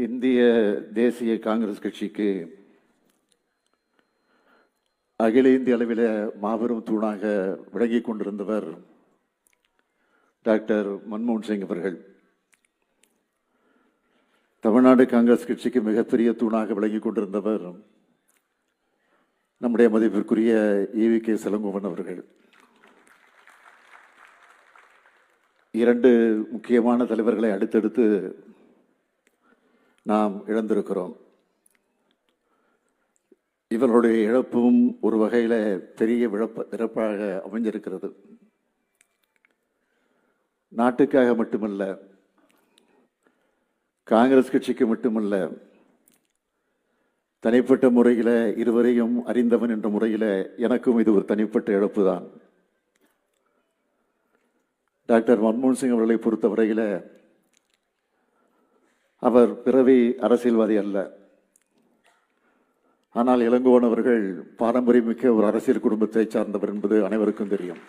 இந்திய தேசிய காங்கிரஸ் கட்சிக்கு அகில இந்திய அளவில் மாபெரும் தூணாக விளங்கி கொண்டிருந்தவர் டாக்டர் மன்மோகன் சிங் அவர்கள். தமிழ்நாடு காங்கிரஸ் கட்சிக்கு மிகப்பெரிய தூணாக விளங்கி கொண்டிருந்தவர் நம்முடைய மதிப்பிற்குரிய ஈவி.கே. இளங்கோவன் அவர்கள். இரண்டு முக்கியமான தலைவர்களை அடுத்தடுத்து நாம் இழந்திருக்கிறோம். இவர்களுடைய இழப்பும் ஒரு வகையில் பெரிய இழப்பாக அமைஞ்சிருக்கிறது. நாட்டுக்காக மட்டுமல்ல, காங்கிரஸ் கட்சிக்கு மட்டுமல்ல, தனிப்பட்ட முறையில் இருவரையும் அறிந்தவன் என்ற முறையில் எனக்கும் இது ஒரு தனிப்பட்ட இழப்பு தான். டாக்டர் மன்மோகன் சிங் அவர்களை பொறுத்தவரையில் அவர் பிறவி அரசியல்வாதி அல்ல. ஆனால் இளங்கோவன் அவர்கள் பாரம்பரியமிக்க ஒரு அரசியல் குடும்பத்தை சார்ந்தவர் என்பது அனைவருக்கும் தெரியும்.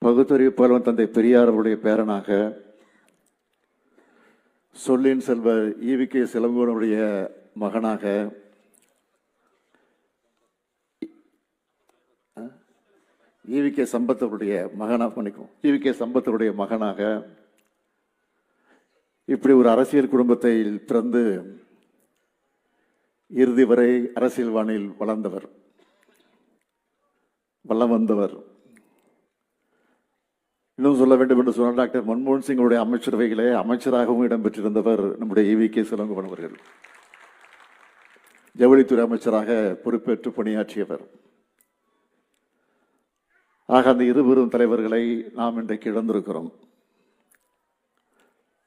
பகுத்தறிவு புலவன் தந்தை பெரியார் அவருடைய பேரனாக, சொல்லின் செல்வர் ஈவி.கே. இளங்கோவனுடைய மகனாக, ஈவி.கே. சம்பத்தவருடைய மகனாக இப்படி ஒரு அரசியல் குடும்பத்தை பிறந்து இறுதி வரை அரசியல் வானில் வளம் வந்தவர். இன்னும் சொல்ல வேண்டும் என்று சொன்னால், டாக்டர் மன்மோகன் சிங்குடைய அமைச்சரவைகளே அமைச்சராகவும் இடம்பெற்றிருந்தவர் நம்முடைய ஈவி.கே. இளங்கோவன் அவர்கள். ஜவுளித்துறை அமைச்சராக பொறுப்பேற்று பணியாற்றியவர். ஆக அந்த இருவரும் தலைவர்களை நாம் இன்றைக்கு இழந்திருக்கிறோம்.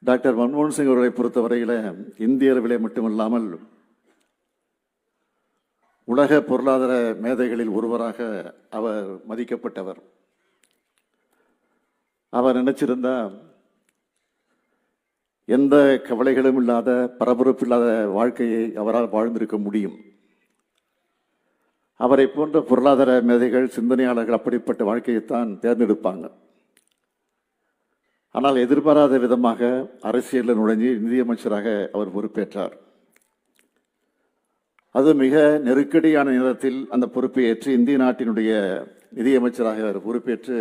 டாக்டர் மன்மோகன் சிங் அவர்களை பொறுத்தவரையில் இந்திய அளவிலே மட்டுமல்லாமல் உலக பொருளாதார மேதைகளில் ஒருவராக அவர் மதிக்கப்பட்டவர். அவர் நினைச்சிருந்தா எந்த கவலைகளும் இல்லாத, பரபரப்பு இல்லாத வாழ்க்கையை அவரால் வாழ்ந்திருக்க முடியும். அவரை போன்ற பொருளாதார மேதைகள், சிந்தனையாளர்கள் அப்படிப்பட்ட வாழ்க்கையைத்தான் தேர்ந்தெடுப்பாங்க. ஆனால் எதிர்பாராத விதமாக அரசியலில் நுழைஞ்சு நிதியமைச்சராக அவர் பொறுப்பேற்றார். அது மிக நெருக்கடியான நேரத்தில் அந்த பொறுப்பை ஏற்று இந்திய நாட்டினுடைய நிதியமைச்சராக அவர் பொறுப்பேற்று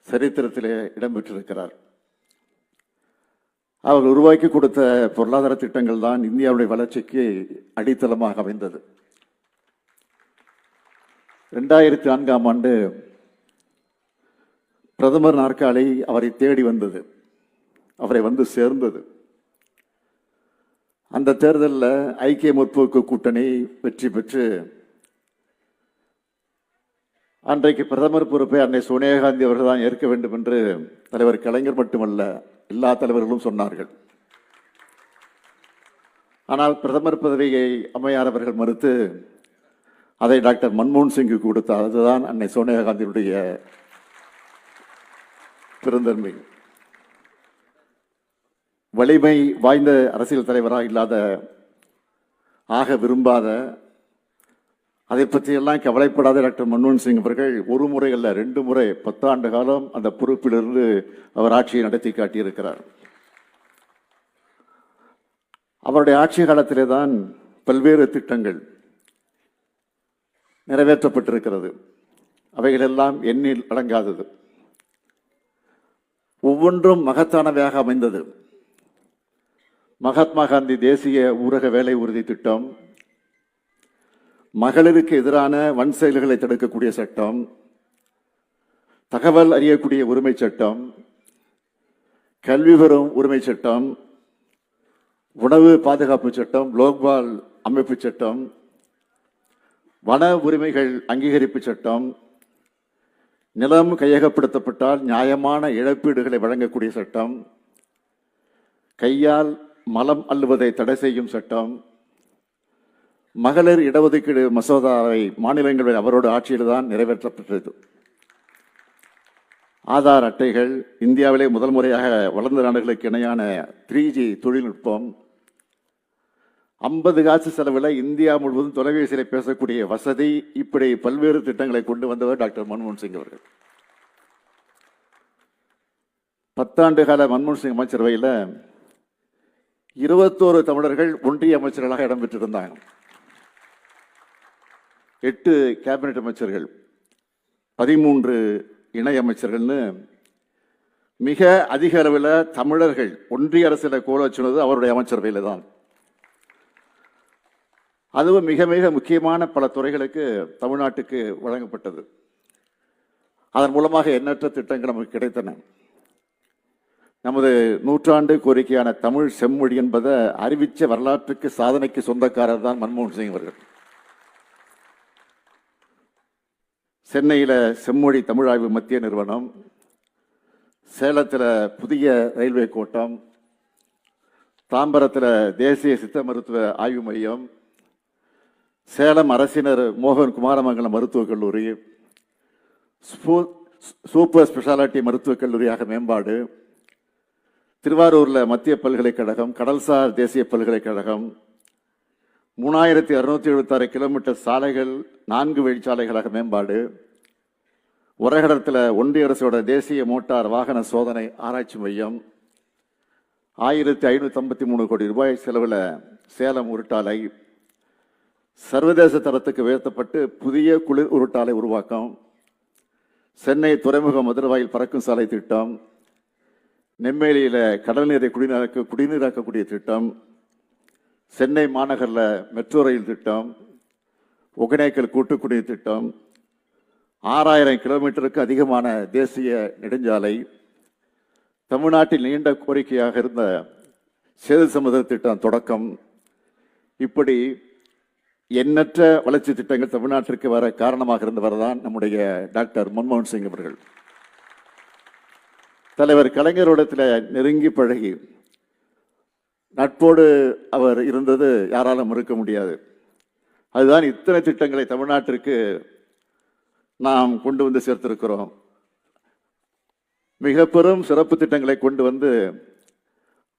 சரித்திரத்திலே இடம்பெற்றிருக்கிறார். அவர் உருவாக்கி கொடுத்த பொருளாதார திட்டங்கள் தான் இந்தியாவுடைய வளர்ச்சிக்கு அடித்தளமாக அமைந்தது. 2004ஆம் ஆண்டு பிரதமர் நாற்காலி அவரை தேடி வந்தது, அவரை வந்து சேர்ந்தது. அந்த தேர்தலில் ஐக்கிய முற்போக்கு கூட்டணி வெற்றி பெற்று அன்றைக்கு பிரதமர் பொறுப்பை அன்னை சோனியா காந்தி அவர்கள் தான் ஏற்க வேண்டும் என்று தலைவர் கலைஞர் மட்டுமல்ல, எல்லா தலைவர்களும் சொன்னார்கள். ஆனால் பிரதமர் பதவியை அம்மையார் அவர்கள் மறுத்து அதை டாக்டர் மன்மோகன் சிங்கு கொடுத்தார். அதுதான் அன்னை சோனியா காந்தியுடைய பெருந்தன்மை. வலிமை வாய்ந்த அரசியல் தலைவராக இல்லாத, ஆக விரும்பாத, அதை பற்றியெல்லாம் கவலைப்படாத டாக்டர் மன்மோகன் சிங் அவர்கள் ஒரு முறை அல்ல 2 முறை 10 ஆண்டு காலம் அந்த பொறுப்பிலிருந்து அவர் ஆட்சியை நடத்தி காட்டியிருக்கிறார். அவருடைய ஆட்சி காலத்திலே தான் பல்வேறு திட்டங்கள் நிறைவேற்றப்பட்டிருக்கிறது. அவைகளெல்லாம் எண்ணில் அடங்காதது. ஒவ்வொன்றும் மகத்தானவையாக அமைந்தது. மகாத்மா காந்தி தேசிய ஊரக வேலை உறுதி திட்டம், மகளிருக்கு எதிரான வன் செயல்களை தடுக்கக்கூடிய சட்டம், தகவல் அறியக்கூடிய உரிமை சட்டம், கல்வி பெறும் உரிமை சட்டம், உணவு பாதுகாப்பு சட்டம், லோக்பால் அமைப்பு சட்டம், வன உரிமைகள் அங்கீகரிப்பு சட்டம், நிலம் கையகப்படுத்தப்பட்டால் நியாயமான இழப்பீடுகளை வழங்கக்கூடிய சட்டம், கையால் மலம் அள்ளுவதை தடை செய்யும் சட்டம், மகளிர் இடஒதுக்கீடு மசோதாவை மாநிலங்களில் அவரோட ஆட்சியில் தான் நிறைவேற்றப்பட்டது. ஆதார் அட்டைகள், இந்தியாவிலே முதல் முறையாக வளர்ந்த நாடுகளுக்கு இணையான 3G தொழில்நுட்பம், 50 காசு செலவில் இந்தியா முழுவதும் தொலைபேசியில் பேசக்கூடிய வசதி, இப்படி பல்வேறு திட்டங்களை கொண்டு வந்தவர் டாக்டர் மன்மோகன் சிங் அவர்கள். 10 ஆண்டு கால மன்மோகன் சிங் அமைச்சரவையில் 21 தமிழர்கள் ஒன்றிய அமைச்சர்களாக இடம்பெற்றிருந்தாங்க. 8 கேபினெட் அமைச்சர்கள், 13 இணை அமைச்சர்கள்னு மிக அதிக அளவில் தமிழர்கள் ஒன்றிய அரசில் கோல சொன்னது அவருடைய அமைச்சரவையில் தான். அதுவும் மிக மிக முக்கியமான பல துறைகளுக்கு தமிழ்நாட்டுக்கு வழங்கப்பட்டது. அதன் மூலமாக எண்ணற்ற திட்டங்கள் நமக்கு கிடைத்தன. நமது நூற்றாண்டு கோரிக்கையான தமிழ் செம்மொழி என்பதை அறிவிச்ச வரலாற்றுக்கு சாதனைக்கு சொந்தக்காரர் தான் மன்மோகன் சிங் அவர்கள். சென்னையில் செம்மொழி தமிழ் ஆய்வு மத்திய நிறுவனம், சேலத்தில் புதிய ரயில்வே கோட்டம், தாம்பரத்தில் தேசிய சித்த மருத்துவ ஆய்வு மையம், சேலம் அரசினர் மோகன் குமாரமங்கலம் மருத்துவக் கல்லூரி, சூப்பர் ஸ்பெஷாலிட்டி மருத்துவக் கல்லூரியாக மேம்பாடு, திருவாரூரில் மத்திய பல்கலைக்கழகம், கடல்சார் தேசிய பல்கலைக்கழகம், 3676 கிலோமீட்டர் சாலைகள் 4 வழிச்சாலைகளாக மேம்பாடு, உரகடத்தில் ஒன்றிய அரசோட தேசிய மோட்டார் வாகன சோதனை ஆராய்ச்சி மையம், 1553 கோடி ரூபாய் செலவில் சேலம் உருட்டாலை, சர்வதேச தரத்துக்கு உயர்த்தப்பட்டு புதிய குளிர் உருட்டாலை உருவாக்கம், சென்னை துறைமுக மதுரவாயில் பறக்கும் சாலை திட்டம், நெம்மேலியில் கடல் நீரை குடிநீராக்கக்கூடிய திட்டம், சென்னை மாநகரில் மெட்ரோ ரயில் திட்டம், ஒகேனக்கல் கூட்டுக்குடிநீர் திட்டம், 6000 கிலோமீட்டருக்கு அதிகமான தேசிய நெடுஞ்சாலை, தமிழ்நாட்டில் நீண்ட கோரிக்கையாக இருந்த சேது சமுதிர திட்டம் தொடக்கம், இப்படி எண்ணற்ற வளர்ச்சி திட்டங்கள் தமிழ்நாட்டிற்கு வர காரணமாக இருந்தவர் தான் நம்முடைய டாக்டர் மன்மோகன் சிங் அவர்கள். தலைவர் கலைஞரோடத்தில் நெருங்கி பழகி நட்போடு அவர் இருந்தது யாராலும் மறுக்க முடியாது. அதுதான் இத்தனை திட்டங்களை தமிழ்நாட்டிற்கு நாம் கொண்டு வந்து சேர்த்திருக்கிறோம். மிக பெரும் சிறப்பு திட்டங்களை கொண்டு வந்து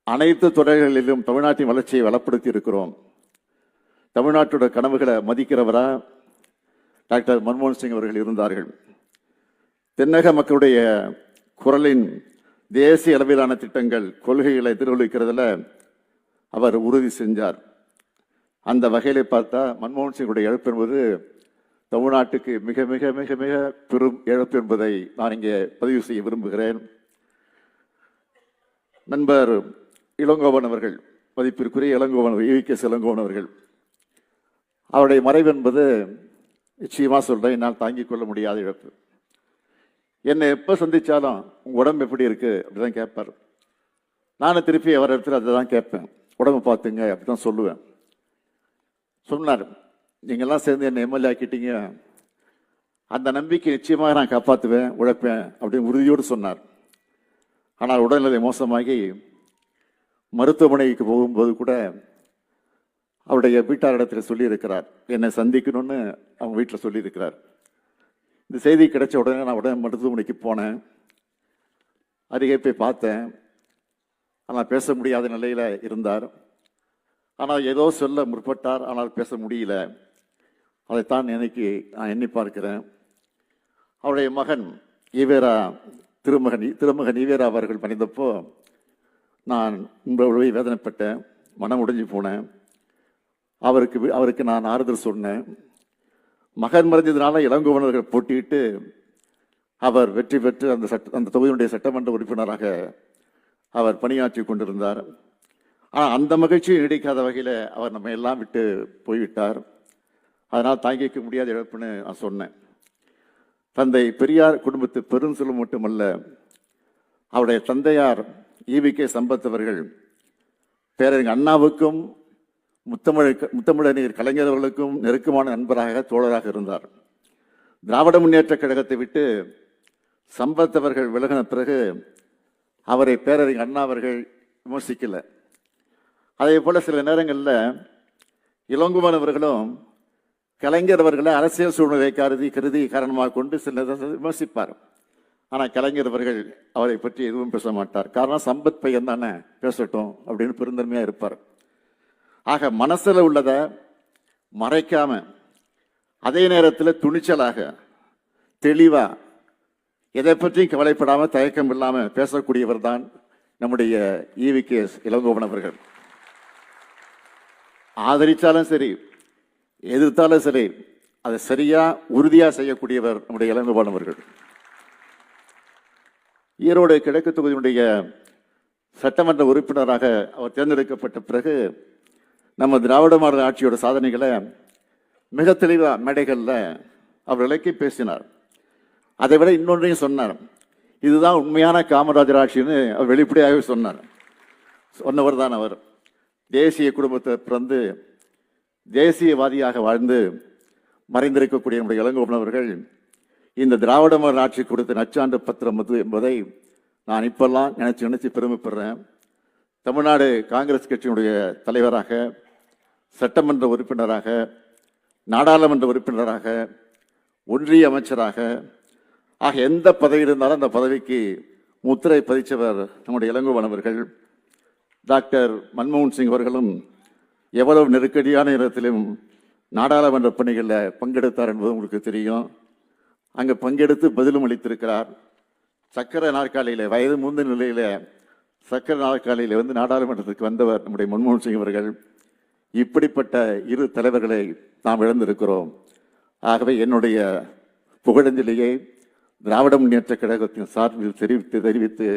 அனைத்து துறைகளிலும் தமிழ்நாட்டின் வளர்ச்சியை வளப்படுத்தி இருக்கிறோம். தமிழ்நாட்டோட கனவுகளை மதிக்கிறவரா டாக்டர் மன்மோகன் சிங் அவர்கள் இருந்தார்கள். தென்னக மக்களுடைய குரலின் தேசிய அளவிலான திட்டங்கள், கொள்கைகளை எதிரொலிக்கிறதுல அவர் உறுதி செஞ்சார். அந்த வகையில பார்த்தா மன்மோகன் சிங்குடைய இழப்பு என்பது தமிழ்நாட்டுக்கு மிக மிக மிக மிக பெரும் இழப்பு என்பதை நான் இங்கே பதிவு செய்ய விரும்புகிறேன். நண்பர் இளங்கோவன் அவர்கள், மதிப்பிற்குரிய இளங்கோவன், EVKS இளங்கோவன் அவர்கள், அவருடைய மறைவு என்பது நிச்சயமாக சொல்கிறேன், என்னால் தாங்கிக் கொள்ள முடியாத இழப்பு. என்னை எப்போ சந்தித்தாலும் உங்கள் உடம்பு எப்படி இருக்குது அப்படி தான் கேட்பார். நானும் திருப்பி அவர் இடத்துல அதை தான் கேட்பேன், உடம்பு பார்த்துங்க அப்படி தான் சொல்லுவேன். சொன்னார், நீங்கள்லாம் சேர்ந்து என்னை எம்எல்ஏ ஆக்கிட்டீங்க, அந்த நம்பிக்கை நிச்சயமாக நான் காப்பாற்றுவேன், உழைப்பேன் அப்படின்னு உறுதியோடு சொன்னார். ஆனால் உடல்நிலை மோசமாகி மருத்துவமனைக்கு போகும்போது கூட அவருடைய வீட்டாரிடத்தில் சொல்லியிருக்கிறார், என்னை சந்திக்கணும்னு அவங்க வீட்டில் சொல்லியிருக்கிறார். இந்த செய்தி கிடைச்ச உடனே நான் உடனே மருத்துவமனைக்கு போனேன், அருகே போய் பார்த்தேன். ஆனால் பேச முடியாத நிலையில் இருந்தார். ஆனால் ஏதோ சொல்ல முற்பட்டார், ஆனால் பேச முடியல. அதைத்தான் இன்னைக்கு நான் எண்ணி பார்க்கிறேன். அவருடைய மகன் ஈவேரா, திருமகன் ஈவேரா அவர்கள் மறைந்தப்போ நான் உங்களுடைய வேதனைப்பட்டேன், மனம் உடைஞ்சு போனேன். அவருக்கு நான் ஆறுதல் சொன்னேன். மகன் மறைஞ்சதுனால இளங்கோவனர்கள் போட்டியிட்டு அவர் வெற்றி பெற்று அந்த தொகுதியினுடைய சட்டமன்ற உறுப்பினராக அவர் பணியாற்றி கொண்டிருந்தார். ஆனால் அந்த மகிழ்ச்சியை நீடிக்காத வகையில் அவர் நம்ம எல்லாம் விட்டு போய்விட்டார். அதனால் தாங்கிக்க முடியாத இழப்புன்னு நான் சொன்னேன். தந்தை பெரியார் குடும்பத்து பெருஞ்சொல்லும் மட்டுமல்ல, அவருடைய தந்தையார் EVK சம்பத் அவர்கள் பேரறிஞர் அண்ணாவுக்கும் முத்தமிழறிஞர் கலைஞர் அவர்களுக்கும் நெருக்கமான நண்பராக, தோழராக இருந்தார். திராவிட முன்னேற்ற கழகத்தை விட்டு சம்பத் அவர்கள் விலகின பிறகு அவரை பேரறிஞர் அண்ணா அவர்கள் விமர்சிக்கல. அதே போல சில நேரங்களில் இளங்கோவன் அவர்களும் கலைஞர் அவர்களை அரசியல் சூழ்நிலை கருதி காரணமாக கொண்டு சில விமர்சிப்பார். ஆனால் கலைஞர் அவர்கள் அவரை பற்றி எதுவும் பேச மாட்டார். காரணம், சம்பத் பையன் தானே, பேசட்டும் அப்படின்னு பெருந்தன்மையாக இருப்பார். ஆக மனசில் உள்ளதை மறைக்காம, அதே நேரத்தில் துணிச்சலாக, தெளிவாக எதை பற்றியும் கவலைப்படாமல் தயக்கம் இல்லாமல் பேசக்கூடியவர் தான் நம்முடைய EVKS இளங்கோவன் அவர்கள். ஆதரித்தாலும் சரி, எதிர்த்தாலும் சரி, அதை சரியா உறுதியாக செய்யக்கூடியவர் நம்முடைய இளங்கோவன் அவர்கள். ஈரோடு கிழக்கு தொகுதியினுடைய சட்டமன்ற உறுப்பினராக அவர் தேர்ந்தெடுக்கப்பட்ட பிறகு நம்ம திராவிட மாடல் ஆட்சியோட சாதனைகளை மிக தெளிவாக மேடைகளில் அவர் விளக்கி பேசினார். அதை விட இன்னொன்றையும் சொன்னார். இதுதான் உண்மையான காமராஜர் ஆட்சின்னு அவர் வெளிப்படையாகவே சொன்னவர் தான் அவர். தேசிய குடும்பத்தை பிறந்து தேசியவாதியாக வாழ்ந்து மறைந்திருக்கக்கூடிய நம்முடைய இளங்கோவன் அவர்கள் இந்த திராவிட மாடல் ஆட்சி கொடுத்த நச்சான்று பத்திரம் என்பதை நான் இப்பெல்லாம் நினைச்சு பெருமைப்படுறேன். தமிழ்நாடு காங்கிரஸ் கட்சியினுடைய தலைவராக, சட்டமன்ற உறுப்பினராக, நாடாளுமன்ற உறுப்பினராக, ஒன்றிய அமைச்சராக ஆக எந்த பதவி இருந்தாலும் அந்த பதவிக்கு முத்திரை பதிச்சவர் நம்முடைய இளங்கோவன் அவர்கள். டாக்டர் மன்மோகன் சிங் அவர்களும் எவ்வளவு நெருக்கடியான நேரத்திலும் நாடாளுமன்ற பணிகளில் பங்கெடுத்தார் என்பது உங்களுக்கு தெரியும். அங்கே பங்கெடுத்து பதிலும் அளித்திருக்கிறார். சக்கர நாற்காலியில், வயது முந்த நிலையில் சக்கர நாற்காலியில் வந்து நாடாளுமன்றத்துக்கு வந்தவர் நம்முடைய மன்மோகன் சிங் அவர்கள். இப்படிப்பட்ட இரு தலைவர்களை நாம் இழந்திருக்கிறோம். ஆகவே என்னுடைய புகழஞ்சலியை திராவிட முன்னேற்ற கழகத்தின் சார்பில் தெரிவித்து